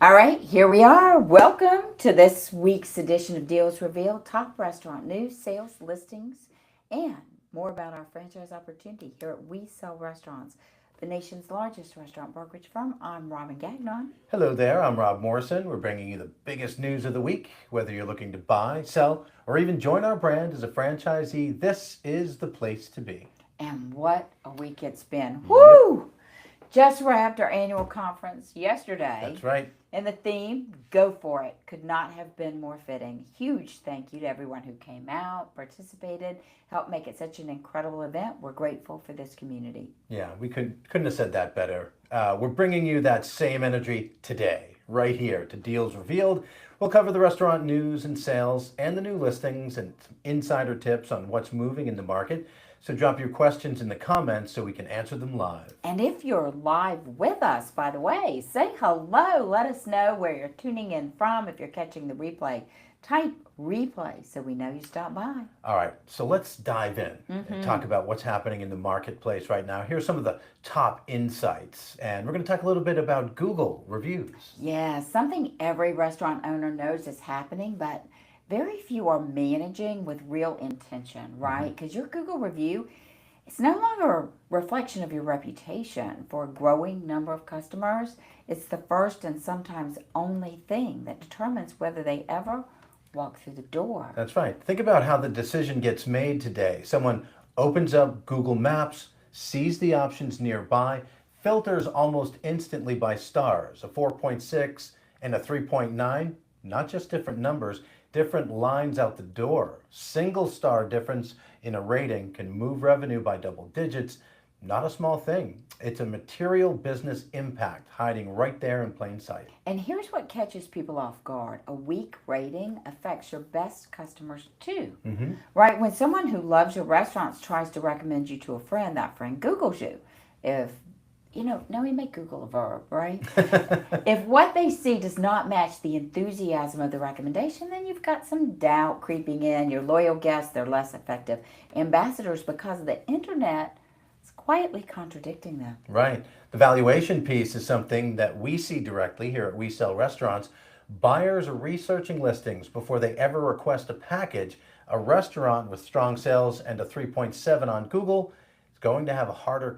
All right, here we are. Welcome to this week's edition of Deals Revealed, top restaurant news, sales, listings, and more about our franchise opportunity here at We Sell Restaurants, the nation's largest restaurant brokerage firm. I'm Robin Gagnon. Hello there, I'm Rob Morrison. We're bringing you the biggest news of the week. Whether you're looking to buy, sell, or even join our brand as a franchisee, this is the place to be. And what a week it's been. Woo! Just wrapped our annual conference yesterday. That's right. And the theme, Go For It, could not have been more fitting. Huge thank you to everyone who came out, participated, helped make it such an incredible event. We're grateful for this community. Yeah, we couldn't have said that better. We're bringing you that same energy today, right here to Deals Revealed. We'll cover the restaurant news and sales and the new listings and insider tips on what's moving in the market. So drop your questions in the comments so we can answer them live. And if you're live with us, by the way, say hello. Let us know where you're tuning in from. If you're catching the replay, type replay so we know you stopped by. All right, so let's dive in and talk about what's happening in the marketplace right now. Here's some of the top insights, and we're going to talk a little bit about Google reviews. Yeah, something every restaurant owner knows is happening, but very few are managing with real intention, right? Because your Google review, it's no longer a reflection of your reputation for a growing number of customers. It's the first and sometimes only thing that determines whether they ever walk through the door. That's right. Think about how the decision gets made today. Someone opens up Google Maps, sees the options nearby, filters almost instantly by stars, a 4.6 and a 3.9, not just different numbers, different lines out the door. Single star difference in a rating can move revenue by double digits. Not a small thing. It's a material business impact hiding right there in plain sight. And here's what catches people off guard. A weak rating affects your best customers too. Right? When someone who loves your restaurants tries to recommend you to a friend, that friend Googles you. Now we make Google a verb, right? If what they see does not match the enthusiasm of the recommendation, then you've got some doubt creeping in. Your loyal guests, they're less effective ambassadors because of the internet is quietly contradicting them. Right. The valuation piece is something that we see directly here at We Sell Restaurants. Buyers are researching listings before they ever request a package. A restaurant with strong sales and a 3.7 on Google going to have a harder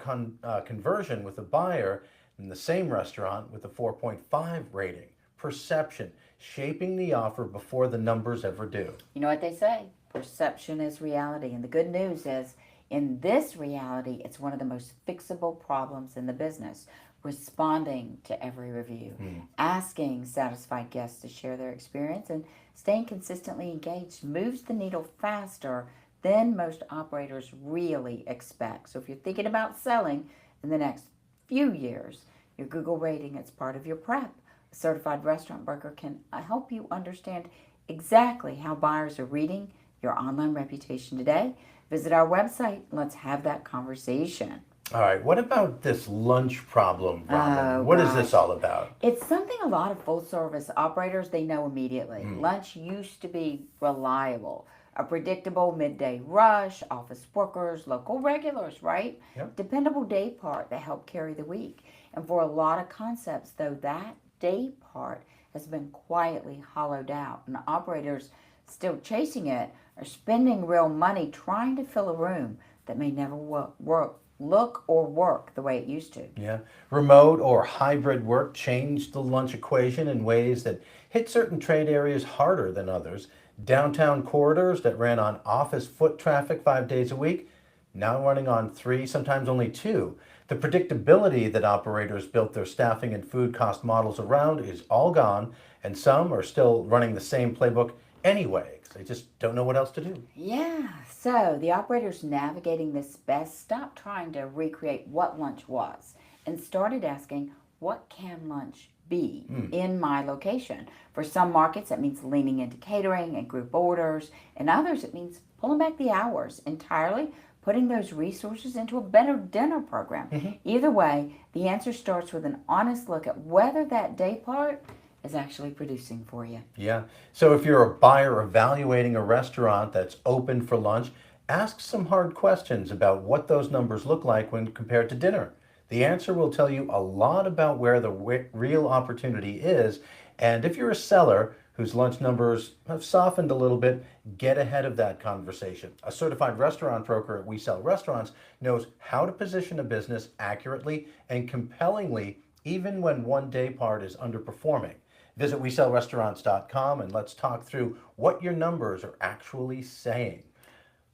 conversion with a buyer than the same restaurant with a 4.5 rating. Perception, shaping the offer before the numbers ever do. You know what they say? Perception is reality. And the good news is, in this reality, it's one of the most fixable problems in the business. Responding to every review, asking satisfied guests to share their experience, and staying consistently engaged moves the needle faster than most operators really expect. So if you're thinking about selling in the next few years, your Google rating is part of your prep. A certified restaurant broker can help you understand exactly how buyers are reading your online reputation today. Visit our website. Let's have that conversation. All right, what about this lunch problem, Robin? What is this all about? It's something a lot of full-service operators, they know immediately. Lunch used to be reliable. A predictable midday rush, office workers, local regulars, right? Yep. Dependable day part that help carry the week. And for a lot of concepts, though, that day part has been quietly hollowed out. And operators still chasing it are spending real money trying to fill a room that may never look or work the way it used to. Yeah. Remote or hybrid work changed the lunch equation in ways that hit certain trade areas harder than others. Downtown corridors that ran on office foot traffic 5 days a week, now running on 3, sometimes only 2. The predictability that operators built their staffing and food cost models around is all gone, and some are still running the same playbook anyway, because they just don't know what else to do. Yeah, so the operators navigating this best stopped trying to recreate what lunch was and started asking, what can lunch be in my location? For some markets, that means leaning into catering and group orders. In others, it means pulling back the hours entirely, putting those resources into a better dinner program. Either way, the answer starts with an honest look at whether that day part is actually producing for you. Yeah. So if you're a buyer evaluating a restaurant that's open for lunch, ask some hard questions about what those numbers look like when compared to dinner. The answer will tell you a lot about where the real opportunity is. And if you're a seller whose lunch numbers have softened a little bit, get ahead of that conversation. A certified restaurant broker at We Sell Restaurants knows how to position a business accurately and compellingly, even when one day part is underperforming. Visit WeSellRestaurants.com and let's talk through what your numbers are actually saying.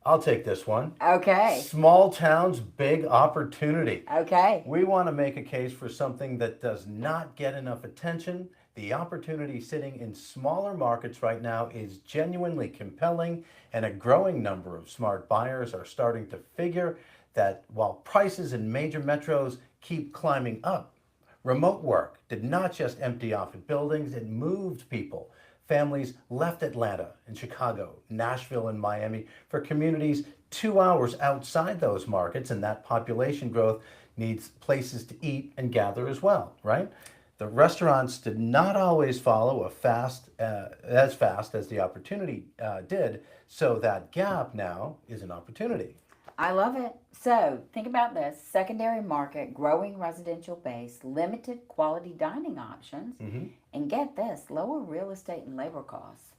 I'll take this one. Okay. Small towns, big opportunity. Okay. We want to make a case for something that does not get enough attention. The opportunity sitting in smaller markets right now is genuinely compelling, and a growing number of smart buyers are starting to figure that while prices in major metros keep climbing up, remote work did not just empty office buildings, it moved people. Families left Atlanta and Chicago, Nashville and Miami for communities 2 hours outside those markets, and that population growth needs places to eat and gather as well, right? The restaurants did not always follow as fast as the opportunity did, so that gap now is an opportunity. I love it. So think about this: secondary market, growing residential base, limited quality dining options, and get this, lower real estate and labor costs.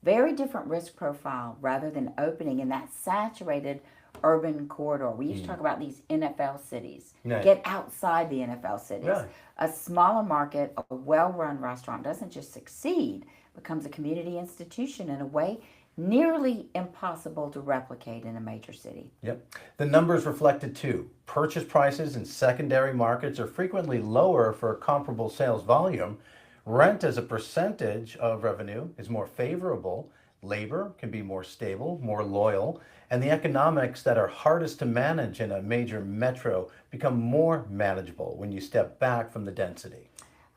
Very different risk profile rather than opening in that saturated urban corridor. We used to talk about these NFL cities. Right. Get outside the NFL cities. Right. A smaller market, a well-run restaurant doesn't just succeed, becomes a community institution in a way nearly impossible to replicate in a major city. Yep. The numbers reflected too. Purchase prices in secondary markets are frequently lower for comparable sales volume. Rent as a percentage of revenue is more favorable. Labor can be more stable, more loyal, and the economics that are hardest to manage in a major metro become more manageable when you step back from the density.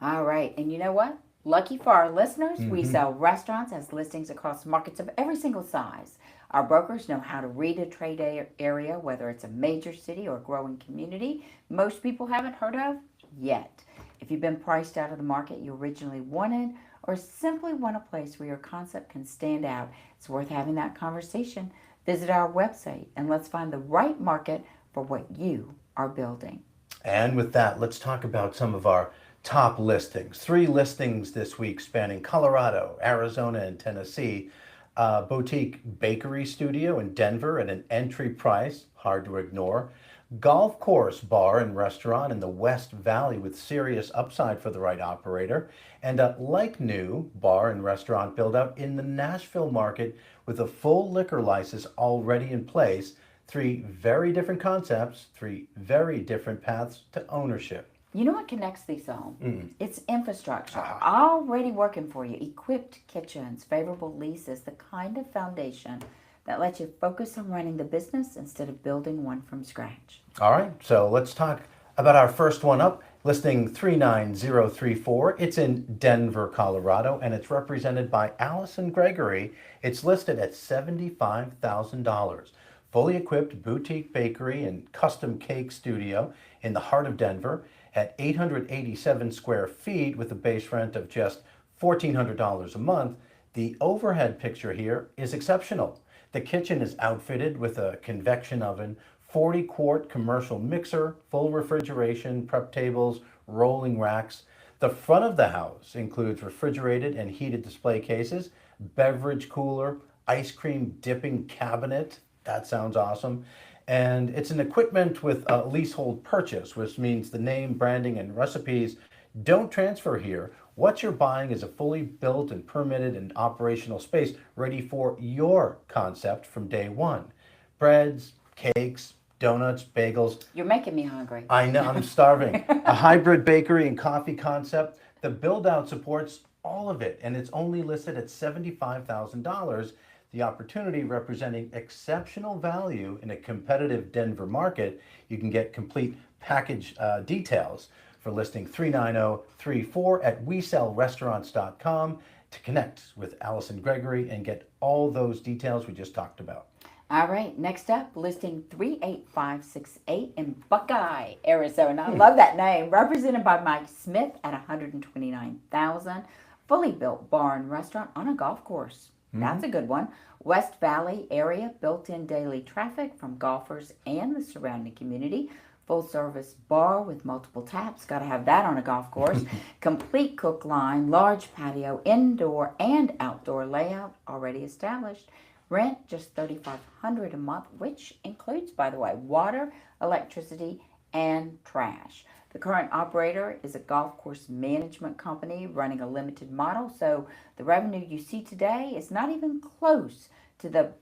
All right, and you know what? Lucky for our listeners, We Sell Restaurants has listings across markets of every single size. Our brokers know how to read a trade area, whether it's a major city or a growing community most people haven't heard of yet. If you've been priced out of the market you originally wanted, or simply want a place where your concept can stand out, it's worth having that conversation. Visit our website and let's find the right market for what you are building. And with that, let's talk about some of our top listings. 3 listings this week spanning Colorado, Arizona, and Tennessee. Boutique bakery studio in Denver at an entry price, hard to ignore. Golf course bar and restaurant in the West Valley with serious upside for the right operator. And a like-new bar and restaurant build out in the Nashville market with a full liquor license already in place. 3 very different concepts, 3 very different paths to ownership. You know what connects these all? It's infrastructure already working for you. Equipped kitchens, favorable leases, the kind of foundation that lets you focus on running the business instead of building one from scratch. All right, so let's talk about our first one up, listing 39034. It's in Denver, Colorado, and it's represented by Allison Gregory. It's listed at $75,000. Fully equipped boutique bakery and custom cake studio in the heart of Denver at 887 square feet with a base rent of just $1,400 a month. The overhead picture here is exceptional. The kitchen is outfitted with a convection oven, 40-quart commercial mixer, full refrigeration, prep tables, rolling racks. The front of the house includes refrigerated and heated display cases, beverage cooler, ice cream dipping cabinet. That sounds awesome. And it's an equipment with a leasehold purchase, which means the name, branding, and recipes don't transfer here. What you're buying is a fully built and permitted and operational space ready for your concept from day one. Breads, cakes, donuts, bagels. You're making me hungry. I know, I'm starving. A hybrid bakery and coffee concept. The build-out supports all of it, and it's only listed at $75,000. The opportunity representing exceptional value in a competitive Denver market. You can get complete package details. for listing 39034 at WeSellRestaurants.com to connect with Allison Gregory and get all those details we just talked about. All right, next up, listing 38568 in Buckeye, Arizona. I love that name. Represented by Mike Smith at $129,000. Fully built bar and restaurant on a golf course. That's a good one. West Valley area, built-in daily traffic from golfers and the surrounding community. Full-service bar with multiple taps. Got to have that on a golf course. Complete cook line, large patio, indoor and outdoor layout already established. Rent just $3,500 a month, which includes, by the way, water, electricity, and trash. The current operator is a golf course management company running a limited model, so the revenue you see today is not even close to the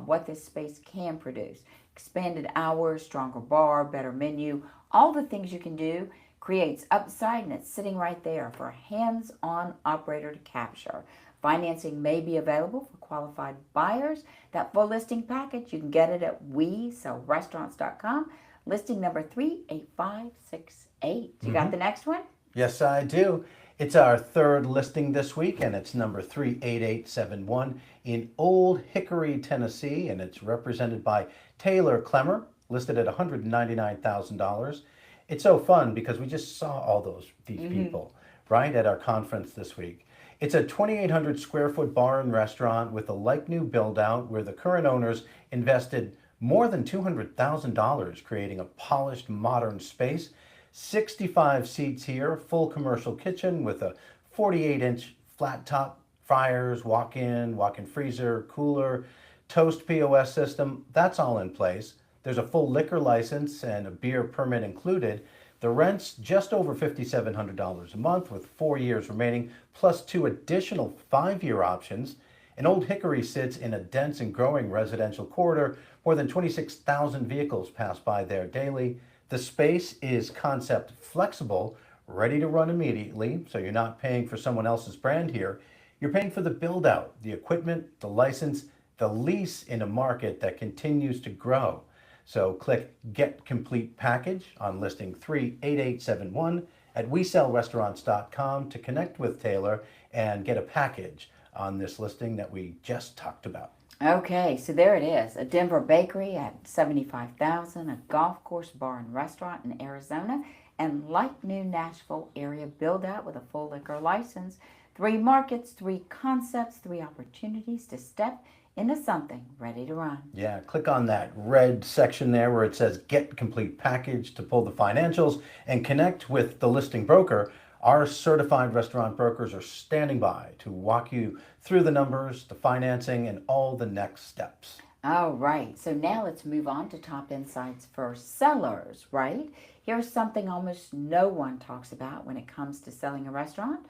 what this space can produce. Expanded hours, stronger bar, better menu, all the things you can do creates upside, and it's sitting right there for a hands-on operator to capture. Financing may be available for qualified buyers. That full listing package, you can get it at WeSellRestaurants.com. Listing number 38568. You got the next one? Yes, I do. It's our third listing this week, and it's number 38871 in Old Hickory, Tennessee, and it's represented by Taylor Clemmer, listed at $199,000. It's so fun because we just saw all these people, right, at our conference this week. It's a 2,800 square foot bar and restaurant with a like-new build-out where the current owners invested more than $200,000 creating a polished, modern space. 65 seats here, full commercial kitchen with a 48-inch flat top, fryers, walk-in freezer, cooler, toast POS system. That's all in place. There's a full liquor license and a beer permit included. The rent's just over $5,700 a month with 4 years remaining, plus 2 additional 5-year options. And Old Hickory sits in a dense and growing residential corridor. More than 26,000 vehicles pass by there daily. The space is concept flexible, ready to run immediately, so you're not paying for someone else's brand here. You're paying for the build-out, the equipment, the license, the lease in a market that continues to grow. So click Get Complete Package on listing 38871 at WeSellRestaurants.com to connect with Taylor and get a package on this listing that we just talked about. Okay, so there it is. A Denver bakery at $75,000, a golf course bar and restaurant in Arizona, and like new Nashville area build out with a full liquor license. 3 markets, 3 concepts, 3 opportunities to step into something ready to run. Yeah, click on that red section there where it says Get Complete Package to pull the financials and connect with the listing broker. Our certified restaurant brokers are standing by to walk you through the numbers, the financing, and all the next steps. All right, so now let's move on to top insights for sellers, right? Here's something almost no one talks about when it comes to selling a restaurant.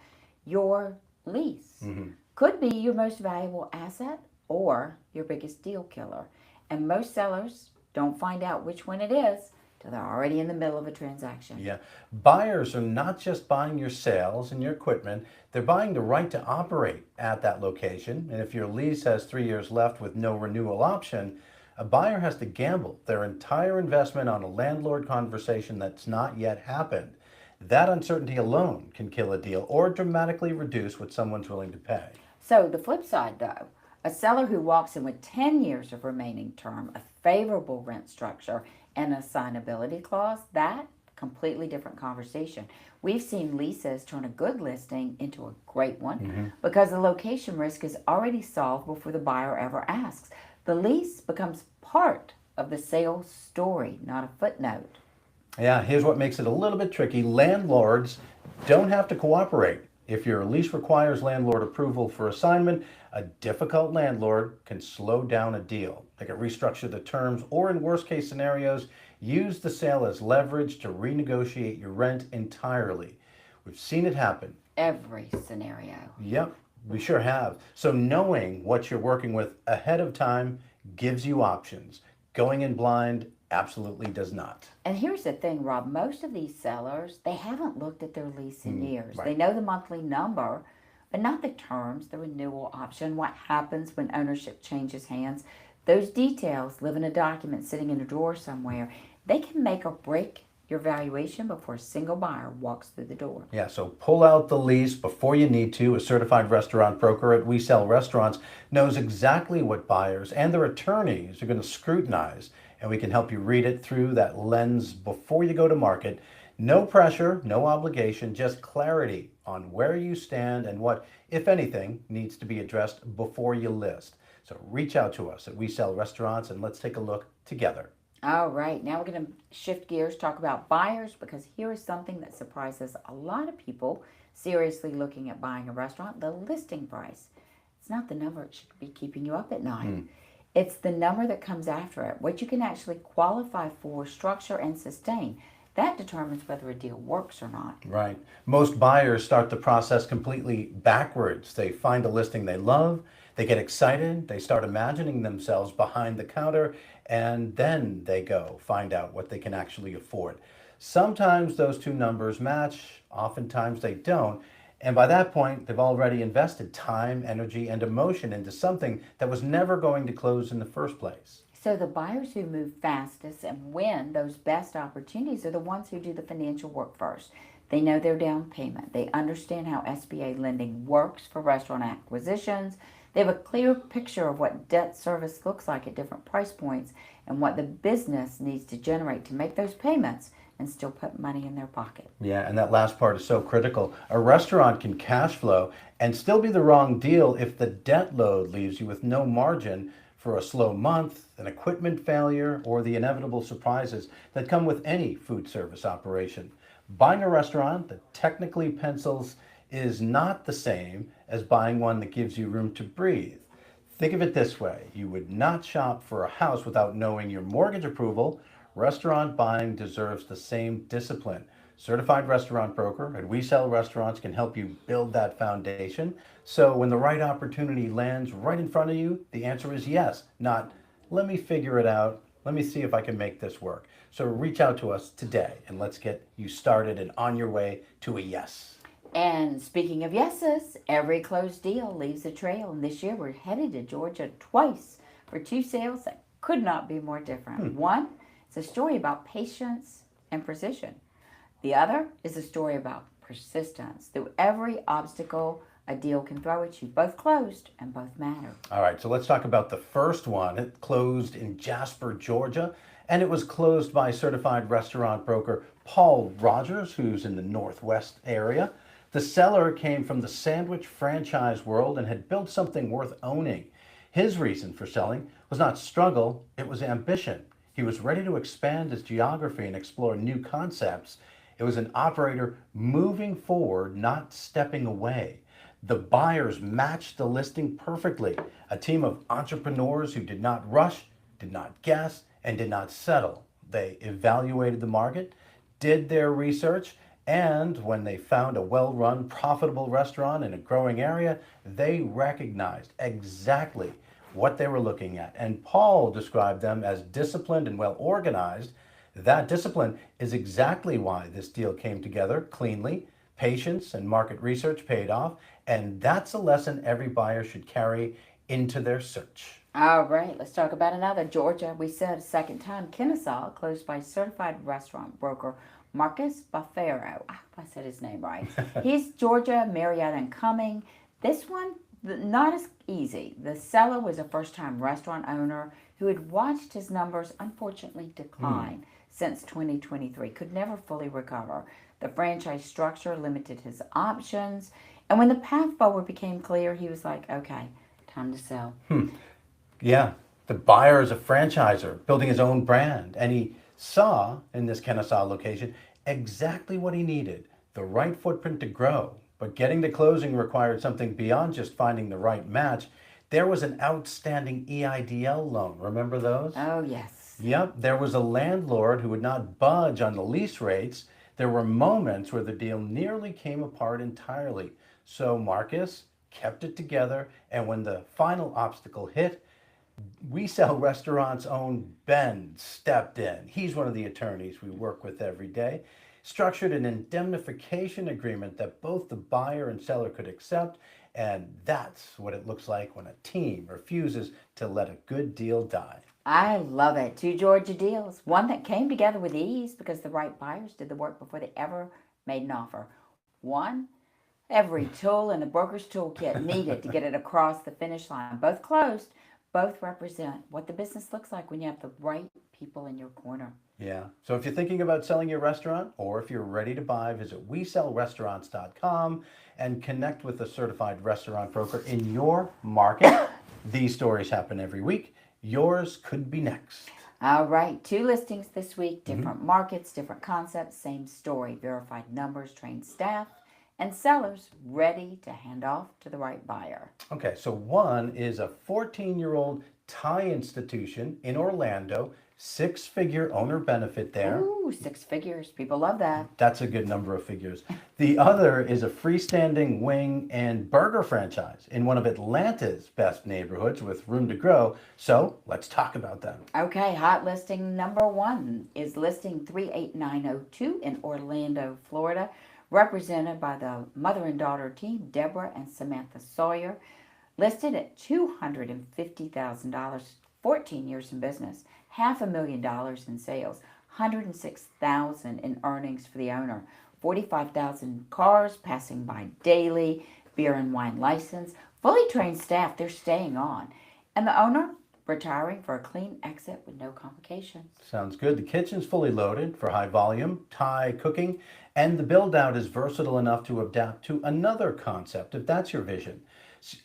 Your lease could be your most valuable asset or your biggest deal killer. And most sellers don't find out which one it is till they're already in the middle of a transaction. Yeah, buyers are not just buying your sales and your equipment, they're buying the right to operate at that location. And if your lease has 3 years left with no renewal option, a buyer has to gamble their entire investment on a landlord conversation that's not yet happened. That uncertainty alone can kill a deal or dramatically reduce what someone's willing to pay. So the flip side though, a seller who walks in with 10 years of remaining term, a favorable rent structure, and a assignability clause, that completely different conversation. We've seen leases turn a good listing into a great one because the location risk is already solved before the buyer ever asks. The lease becomes part of the sales story, not a footnote. Yeah, here's what makes it a little bit tricky. Landlords don't have to cooperate. If your lease requires landlord approval for assignment, a difficult landlord can slow down a deal. They can restructure the terms or, in worst case scenarios, use the sale as leverage to renegotiate your rent entirely. We've seen it happen. Every scenario. Yep, we sure have. So knowing what you're working with ahead of time gives you options. Going in blind absolutely does not. And here's the thing, Rob, most of these sellers, they haven't looked at their lease in years. Right. They know the monthly number, but not the terms, the renewal option, what happens when ownership changes hands. Those details live in a document sitting in a drawer somewhere. They can make or break your valuation before a single buyer walks through the door. Yeah, so pull out the lease before you need to. A certified restaurant broker at We Sell Restaurants knows exactly what buyers and their attorneys are going to scrutinize, and we can help you read it through that lens before you go to market. No pressure, no obligation, just clarity on where you stand and what, if anything, needs to be addressed before you list. So reach out to us at We Sell Restaurants and let's take a look together. All right, now we're going to shift gears, talk about buyers, because here is something that surprises a lot of people seriously looking at buying a restaurant: the listing price. It's not the number that should be keeping you up at night. It's the number that comes after it, what you can actually qualify for, structure, and sustain. That determines whether a deal works or not. Right. Most buyers start the process completely backwards. They find a listing they love, they get excited, they start imagining themselves behind the counter, and then they go find out what they can actually afford. Sometimes those two numbers match, oftentimes they don't. And by that point, they've already invested time, energy, and emotion into something that was never going to close in the first place. So the buyers who move fastest and win those best opportunities are the ones who do the financial work first. They know their down payment. They understand how SBA lending works for restaurant acquisitions. They have a clear picture of what debt service looks like at different price points and what the business needs to generate to make those payments and still put money in their pocket. Yeah, and that last part is so critical. A restaurant can cash flow and still be the wrong deal if the debt load leaves you with no margin for a slow month, an equipment failure, or the inevitable surprises that come with any food service operation. Buying a restaurant that technically pencils is not the same as buying one that gives you room to breathe. Think of it this way: you would not shop for a house without knowing your mortgage approval. Restaurant buying deserves the same discipline. Certified restaurant broker at We Sell Restaurants can help you build that foundation. So when the right opportunity lands right in front of you, the answer is yes, not let me figure it out. Let me see if I can make this work. So reach out to us today and let's get you started and on your way to a yes. And speaking of yeses, every closed deal leaves a trail. And this year we're headed to Georgia twice for two sales that could not be more different. One is a story about patience and precision. The other is a story about persistence. Through every obstacle a deal can throw at you, both closed and both matter. All right, so let's talk about the first one. It closed in Jasper, Georgia, and it was closed by certified restaurant broker Paul Rogers, who's in the Northwest area. The seller came from the sandwich franchise world and had built something worth owning. His reason for selling was not struggle, it was ambition. He was ready to expand his geography and explore new concepts. It was an operator moving forward, not stepping away. The buyers matched the listing perfectly. A team of entrepreneurs who did not rush, did not guess, and did not settle. They evaluated the market, did their research, and when they found a well-run, profitable restaurant in a growing area, they recognized exactly what they were looking at. And Paul described them as disciplined and well-organized. That discipline is exactly why this deal came together cleanly. Patience and market research paid off, and that's a lesson every buyer should carry into their search. All right, let's talk about another. Georgia, we said a second time. Kennesaw, closed by certified restaurant broker Marcus Buffero. I hope I said his name right. He's Georgia, Marietta, and Cumming. This one, not as easy. The seller was a first-time restaurant owner who had watched his numbers unfortunately decline since 2023, could never fully recover. The franchise structure limited his options. And when the path forward became clear, he was like, okay, time to sell. Yeah, the buyer is a franchisor building his own brand, and he saw in this Kennesaw location exactly what he needed: the right footprint to grow. But getting to closing required something beyond just finding the right match. There was an outstanding EIDL loan. Remember those? Oh, yes. Yep, there was a landlord who would not budge on the lease rates. There were moments where the deal nearly came apart entirely. So Marcus kept it together, and when the final obstacle hit, We Sell Restaurants' own Ben stepped in. He's one of the attorneys we work with every day. Structured an indemnification agreement that both the buyer and seller could accept, and that's what it looks like when a team refuses to let a good deal die. I love it. Two Georgia deals. One that came together with ease because the right buyers did the work before they ever made an offer. One, every tool in the broker's toolkit needed to get it across the finish line. Both closed. Both represent what the business looks like when you have the right people in your corner. Yeah. So if you're thinking about selling your restaurant or if you're ready to buy, visit WeSellRestaurants.com and connect with a certified restaurant broker in your market. These stories happen every week. Yours could be next. All right, 2 listings this week, different markets, different concepts, same story. Verified numbers, trained staff, and sellers ready to hand off to the right buyer. Okay, so one is a 14-year-old Thai institution in Orlando, 6-figure owner benefit there. Ooh, 6 figures. People love that. That's a good number of figures. The other is a freestanding wing and burger franchise in one of Atlanta's best neighborhoods with room to grow. So let's talk about them. Okay, hot listing number 1 is listing 38902 in Orlando, Florida, represented by the mother and daughter team, Deborah and Samantha Sawyer, listed at $250,000, 14 years in business, $500,000 in sales, $106,000 in earnings for the owner, 45,000 cars passing by daily, beer and wine license, fully trained staff, they're staying on, and the owner retiring for a clean exit with no complications. Sounds good. The kitchen's fully loaded for high volume, Thai cooking, and the build out is versatile enough to adapt to another concept if that's your vision.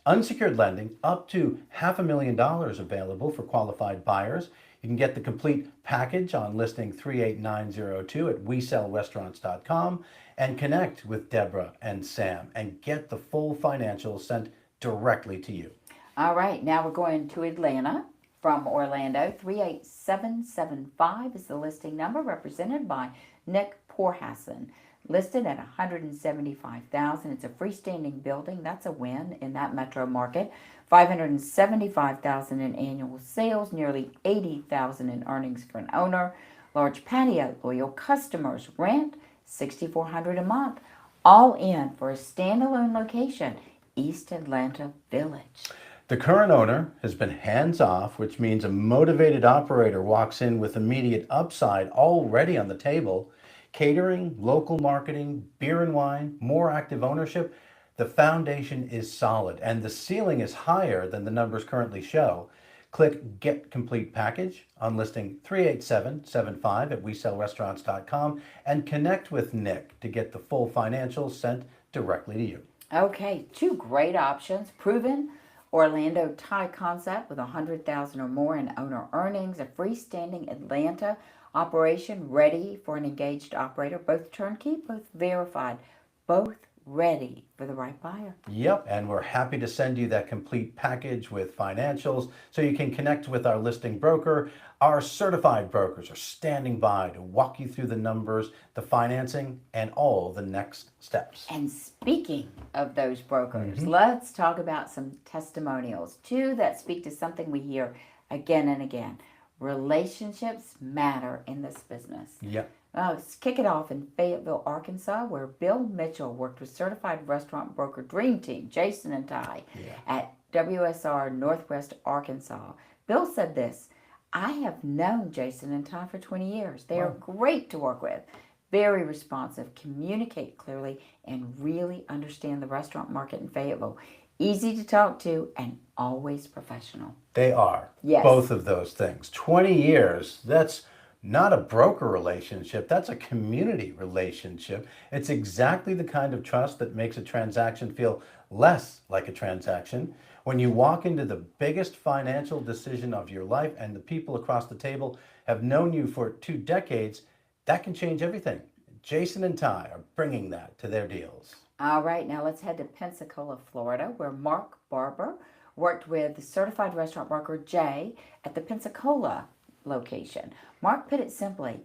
Unsecured lending up to $500,000 available for qualified buyers. You can get the complete package on listing 38902 at WeSellRestaurants.com and connect with Deborah and Sam and get the full financials sent directly to you. All right, now we're going to Atlanta from Orlando. 38775 is the listing number, represented by Nick Porhasson. Listed at $175,000. It's a freestanding building. That's a win in that metro market. $575,000 in annual sales, nearly $80,000 in earnings for an owner. Large patio, loyal customers, rent $6,400 a month. All in for a standalone location, East Atlanta Village. The current owner has been hands-off, which means a motivated operator walks in with immediate upside already on the table. Catering, local marketing, beer and wine, more active ownership. The foundation is solid and the ceiling is higher than the numbers currently show. Click Get Complete Package on listing 38775 at WeSellRestaurants.com and connect with Nick to get the full financials sent directly to you. Okay, 2 great options. Proven Orlando Thai concept with $100,000 or more in owner earnings, a freestanding Atlanta operation ready for an engaged operator, both turnkey, both verified, both ready for the right buyer. Yep, and we're happy to send you that complete package with financials so you can connect with our listing broker. Our certified brokers are standing by to walk you through the numbers, the financing, and all the next steps. And speaking of those brokers, let's talk about some testimonials, 2 that speak to something we hear again and again. Relationships matter in this business. Yep. Let's kick it off in Fayetteville, Arkansas, where Bill Mitchell worked with certified restaurant broker Dream Team, Jason and Ty, at WSR Northwest Arkansas. Bill said this: I have known Jason and Ty for 20 years. They are great to work with, very responsive, communicate clearly, and really understand the restaurant market in Fayetteville. Easy to talk to and always professional. They are. Yes. Both of those things. 20 years, that's not a broker relationship, that's a community relationship. It's exactly the kind of trust that makes a transaction feel less like a transaction. When you walk into the biggest financial decision of your life and the people across the table have known you for 2 decades, that can change everything. Jason and Ty are bringing that to their deals. All right, now let's head to Pensacola, Florida, where Mark Barber worked with the certified restaurant broker Jay at the Pensacola location. Mark put it simply,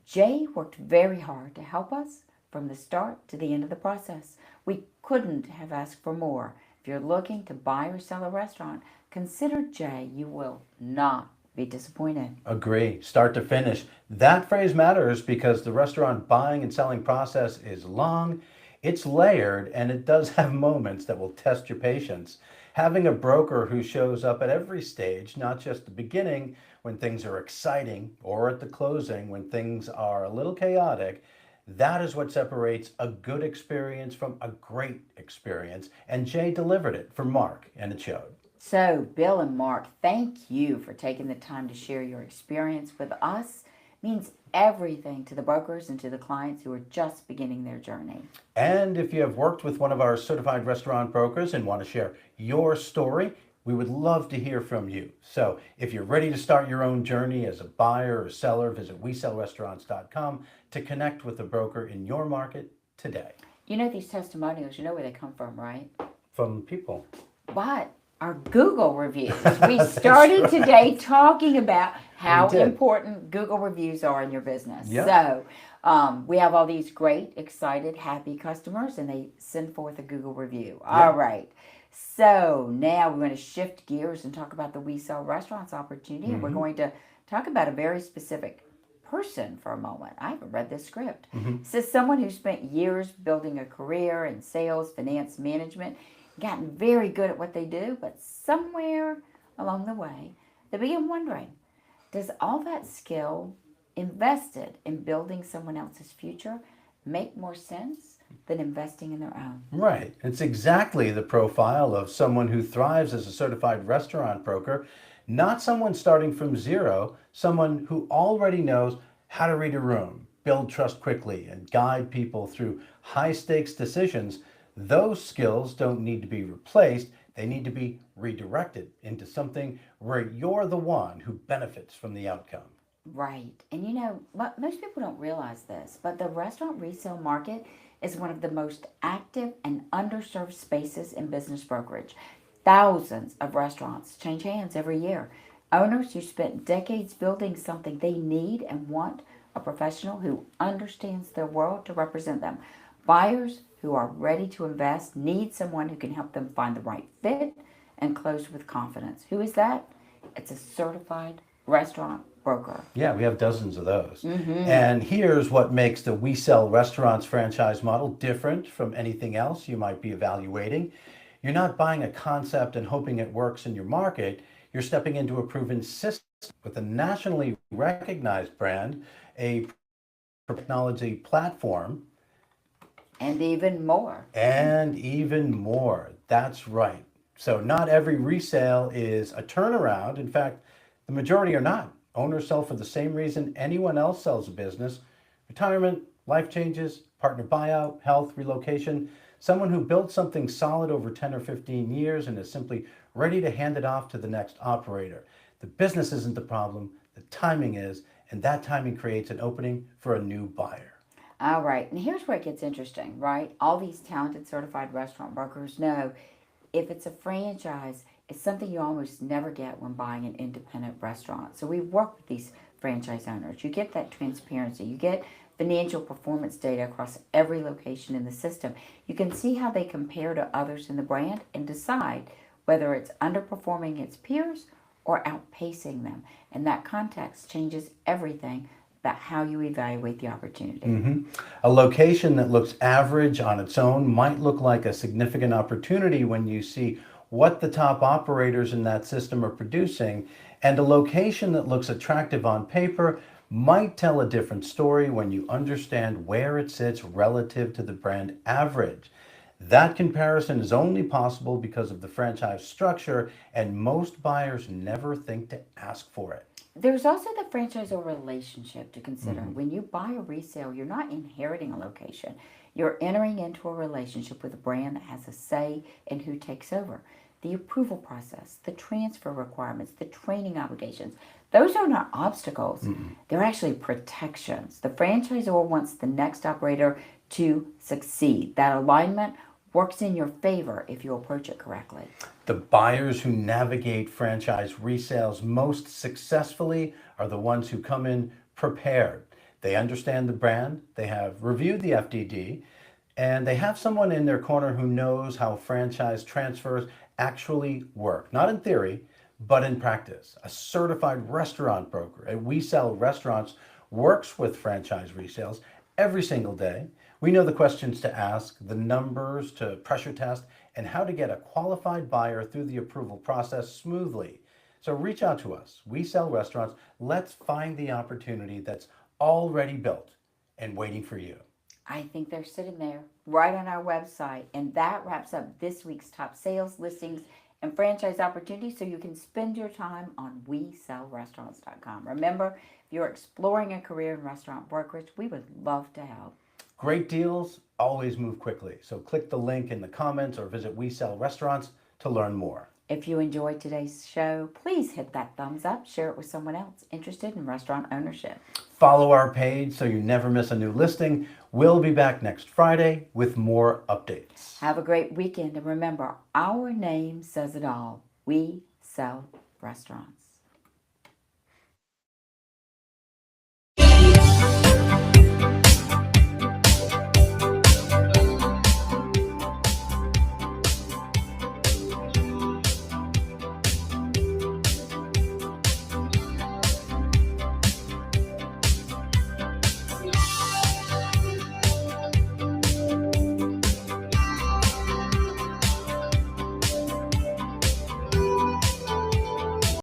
Jay worked very hard to help us from the start to the end of the process. We couldn't have asked for more. If you're looking to buy or sell a restaurant, consider Jay. You will not be disappointed. Agree. Start to finish. That phrase matters because the restaurant buying and selling process is long, It's layered and it does have moments that will test your patience. Having a broker who shows up at every stage, not just the beginning when things are exciting or at the closing when things are a little chaotic, that is what separates a good experience from a great experience. And Jay delivered it for Mark, and it showed. So, Bill and Mark, thank you for taking the time to share your experience with us. It means everything to the brokers and to the clients who are just beginning their journey. And if you have worked with one of our certified restaurant brokers and want to share your story, we would love to hear from you. So if you're ready to start your own journey as a buyer or seller, visit WeSellRestaurants.com to connect with a broker in your market today. You know these testimonials, you know where they come from, right? From people. But our Google reviews. We started today talking about how important Google reviews are in your business. Yep. So we have all these great, excited, happy customers, and they send forth a Google review. All right. So now we're going to shift gears and talk about the We Sell Restaurants opportunity. And we're going to talk about a very specific person for a moment. I haven't read this script. It says someone who spent years building a career in sales, finance, management, gotten very good at what they do, but somewhere along the way, they begin wondering, does all that skill invested in building someone else's future make more sense than investing in their own? Right. It's exactly the profile of someone who thrives as a certified restaurant broker, not someone starting from zero, someone who already knows how to read a room, build trust quickly, and guide people through high-stakes decisions. Those skills don't need to be replaced. They need to be redirected into something where you're the one who benefits from the outcome. Right. And you know, most people don't realize this, but the restaurant resale market is one of the most active and underserved spaces in business brokerage. Thousands of restaurants change hands every year. Owners who spent decades building something they need and want a professional who understands their world to represent them. Buyers who are ready to invest need someone who can help them find the right fit and close with confidence. Who is that? It's a certified restaurant broker. Yeah, we have dozens of those. And here's what makes the We Sell Restaurants franchise model different from anything else you might be evaluating. You're not buying a concept and hoping it works in your market. You're stepping into a proven system with a nationally recognized brand, a technology platform, And even more. and even more. That's right. So not every resale is a turnaround. In fact, the majority are not. Owners sell for the same reason anyone else sells a business: retirement, life changes, partner buyout, health, relocation. Someone who built something solid over 10 or 15 years and is simply ready to hand it off to the next operator. The business isn't the problem, the timing is, and that timing creates an opening for a new buyer. All right, and here's where it gets interesting, right? All these talented certified restaurant brokers know if it's a franchise, it's something you almost never get when buying an independent restaurant. So we work with these franchise owners. You get that transparency. You get financial performance data across every location in the system. You can see how they compare to others in the brand and decide whether it's underperforming its peers or outpacing them. And that context changes everything about how you evaluate the opportunity. A location that looks average on its own might look like a significant opportunity when you see what the top operators in that system are producing, and a location that looks attractive on paper might tell a different story when you understand where it sits relative to the brand average. That comparison is only possible because of the franchise structure, and most buyers never think to ask for it. There's also the franchisor relationship to consider. When you buy a resale, you're not inheriting a location. You're entering into a relationship with a brand that has a say in who takes over. The approval process, the transfer requirements, the training obligations, those are not obstacles. They're actually protections. The franchisor wants the next operator to succeed. That alignment works in your favor if you approach it correctly. The buyers who navigate franchise resales most successfully are the ones who come in prepared. They understand the brand, they have reviewed the FDD, and they have someone in their corner who knows how franchise transfers actually work. Not in theory, but in practice. A certified restaurant broker at We Sell Restaurants works with franchise resales every single day. We know the questions to ask, the numbers to pressure test, and how to get a qualified buyer through the approval process smoothly. So reach out to us. We sell restaurants. Let's find the opportunity that's already built and waiting for you. I think they're sitting there right on our website. And that wraps up this week's top sales, listings, and franchise opportunities, so you can spend your time on WeSellRestaurants.com. Remember, if you're exploring a career in restaurant brokerage, we would love to help. Great deals always move quickly. So click the link in the comments or visit We Sell Restaurants to learn more. If you enjoyed today's show, please hit that thumbs up, share it with someone else interested in restaurant ownership. Follow our page so you never miss a new listing. We'll be back next Friday with more updates. Have a great weekend, and remember, our name says it all. We sell restaurants.